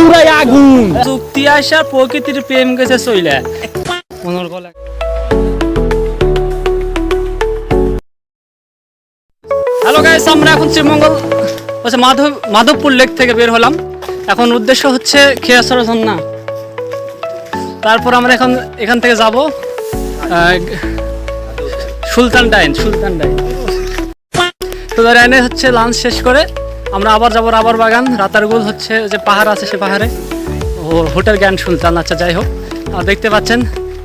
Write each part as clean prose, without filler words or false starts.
পুরাই আগুন চুক্তি আসা প্রকৃতির প্রেম গেছে চইলা মনের গলা। হ্যালো গাইস, আমরা এখন শ্রীমঙ্গল হচ্ছে মাধবপুর লেক থেকে বের হলাম। এখন উদ্দেশ্য হচ্ছে খেয়াছড়া ঝর্ণা। তারপর আমরা এখান থেকে যাব সুলতান ডাইন। ডাইনে হচ্ছে লাঞ্চ শেষ করে আমরা আবার যাবো রাবার বাগান। রাতারগুল হচ্ছে যে পাহাড় আছে, সে পাহাড়ে হোটেল গ্র্যান্ড সুলতান। আচ্ছা, যাই হোক, দেখতে পাচ্ছেন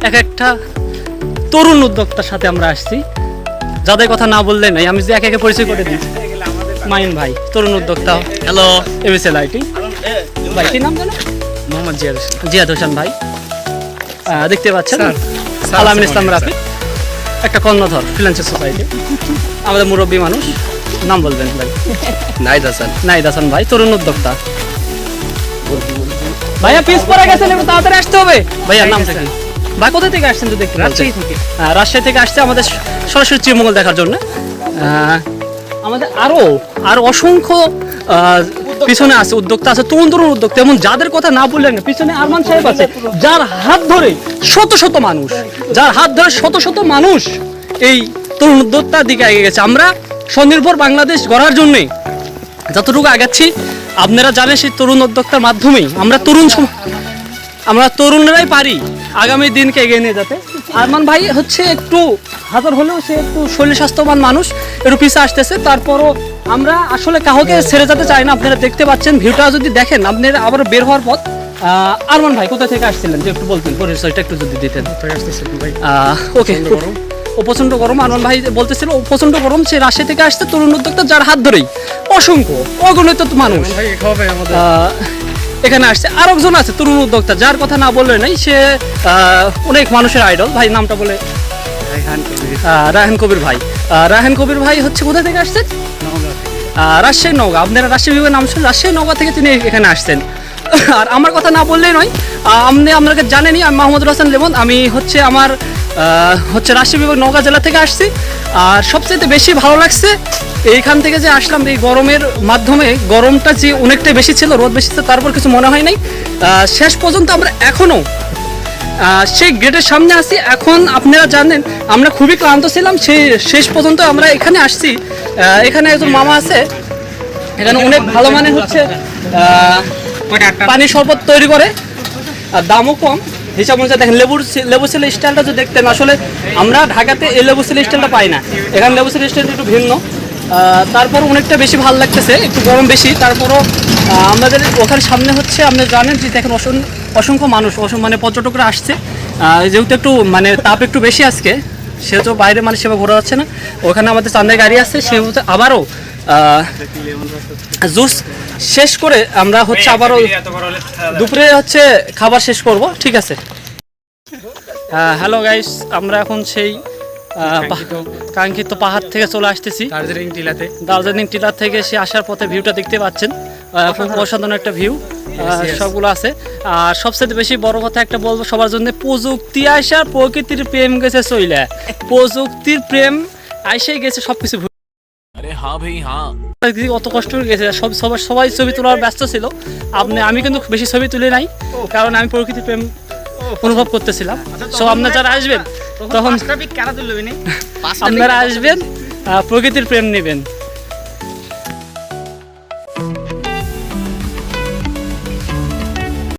এক একটা তরুণ উদ্যোক্তার সাথে আমরা আসছি, যাদের কথা না বললে নাই। আমি যদি একে একে পরিচয় করে দিই, মাইন ভাই তরুণ উদ্যোক্তা। হ্যালো, এবিসিএল আইটি ভাই, কি নাম জানো? মোহাম্মদ জিয়াদ হোসেন ভাই। দেখতে পাচ্ছেন আলামিন ইসলাম রাফি, একটা কর্ণধর ফ্রিল্যান্সার সোসাইটি, আমাদের মুরব্বী মানুষ। নাম বলবেন ভাই? নাইদ হাসান ভাই, তরুণ উদ্যোক্তা। ভাইয়া পিস পড়ে গেছেন, একটু তাড়াতাড়ি আসতে হবে। ভাইয়া নাম থেকে ভাই কোথা থেকে আসছেন? তো দেখতে রাজশাহী থেকে আসছে আমাদের সরাসরি শ্রীমঙ্গল দেখার জন্য। আমাদের আরো অসংখ্য পিছনে আছে উদ্যোক্তা আছে, তরুণ উদ্যোক্তা, এমন যাদের কথা না বললেন। পিছনে আরমান সাহেব আছে, যার হাত ধরে শত শত মানুষ এই তরুণ উদ্যোক্তার দিকে এগিয়ে গেছে। আমরা স্বনির্ভর বাংলাদেশ গড়ার জন্যে যতটুকু আগাচ্ছি, আপনারা জানেন সেই তরুণ উদ্যোক্তার মাধ্যমেই আমরা তরুণরাই পারি আগামী দিনকে এগিয়ে নিয়ে যেতে। আরমান ভাই হচ্ছে একটু হাজার হলেও সে একটু শরীর স্বাস্থ্যবান মানুষ, একটু পিছিয়ে আসতেছে। তারপরও আমরা আসলে কাউকে ছেড়ে যেতে চাই না। আপনারা দেখতে পাচ্ছেন, ভিউটা যদি দেখেন আপনারা আবার বের হওয়ার পথ। আরমান ভাই কোথা থেকে আসছিলেন যে একটু বলতেন, পরিচয়টা একটু যদি দিতেন। ওকে, ও প্রচণ্ড গরম। আরমান ভাই বলতেছিল ও প্রচণ্ড গরম, সে রাজশাহী থেকে আসছে, তরুণ উদ্যোক্তা, যার হাত ধরেই অসংখ্য অগণিত মানুষ এখানে আসছে। আর একজন আছে তরুণ উদ্যোক্তা, যার কথা না বললে নাই, সে অনেক মানুষের আইডল। ভাই নামটা বলে? রায়হান কবির ভাই। রায়হান কবির ভাই হচ্ছে কোথা থেকে আসছেন? রাজশাহী নওগাঁ। আপনারা রাজশাহী বিভাগের নাম শুনে রাজশাহী নওগাঁ থেকে তিনি এখানে আসছেন। আর আমার কথা না বললেই নয়, আপনাকে জানেনই, আমি মাহমুদুল হাসান লেমন। আমি হচ্ছে রাজশাহী বিভাগ নওগাঁ জেলা থেকে আসছি। আর সবচেয়ে বেশি ভালো লাগছে এইখান থেকে যে আসলাম, এই গরমের মাধ্যমে, গরমটা যে অনেকটাই বেশি ছিল, রোদ বেশি ছিল, তারপর কিছু মনে হয় নাই। শেষ পর্যন্ত আমরা এখনও সেই গেটের সামনে আসি। এখন আপনারা জানেন আমরা খুবই ক্লান্ত ছিলাম, সেই শেষ পর্যন্ত আমরা এখানে আসছি। এখানে একজন মামা আছে, এখানে অনেক ভালো মানের হচ্ছে পানি শরবত তৈরি করে, আর দামও কম হিসাব অনুযায়ী। দেখেন লেবু সেলের স্টাইলটা যদি দেখতেন, আসলে আমরা ঢাকাতে এই লেবু সেলের স্টাইলটা পাই না, এখানে লেবু সেলের স্টাইলটা একটু ভিন্ন। তারপর অনেকটা বেশি ভালো লাগতেছে, একটু গরম বেশি। তারপরও আমাদের ওখানে সামনে হচ্ছে, আপনি জানেন যে দেখেন অসংখ্য মানুষ, মানে পর্যটকরা আসছে। যেহেতু একটু মানে তাপ একটু বেশি আজকে, সেহেতু বাইরে মানে সেভাবে ঘোরা যাচ্ছে না। ওখানে আমাদের চান্দায় গাড়ি আছে, সেহেতু আবারও জুস শেষ করে আমরা হচ্ছে আবারও দুপুরে হচ্ছে খাবার শেষ করব। ঠিক আছে। হ্যালো গাইস, আমরা এখন সেই কাঙ্ক্ষিত পাহাড় থেকে চলে আসতেছি দার্জিলিং টিলা থেকে। সে আসার পথে ভিউটা দেখতে পাচ্ছেন, খুব অসাধারণ একটা ভিউ, সবগুলো আছে। আর সবচেয়ে বেশি বড় কথা একটা বলবো সবার জন্য, প্রযুক্তি আসা প্রকৃতির প্রেম গেছে চইলা। প্রযুক্তির প্রেম আইসে গেছে সবকিছু। অত কষ্ট হয়ে গেছে, সবাই ছবি তোলার ব্যস্ত ছিল। আমি কিন্তু বেশি ছবি তুলে নাই, কারণ আমি প্রকৃতির প্রেম অনুভব করতেছিলাম। সো আপনারা যারা আসবেন, তখন আপনারা আসবেন, প্রকৃতির প্রেম নেবেন।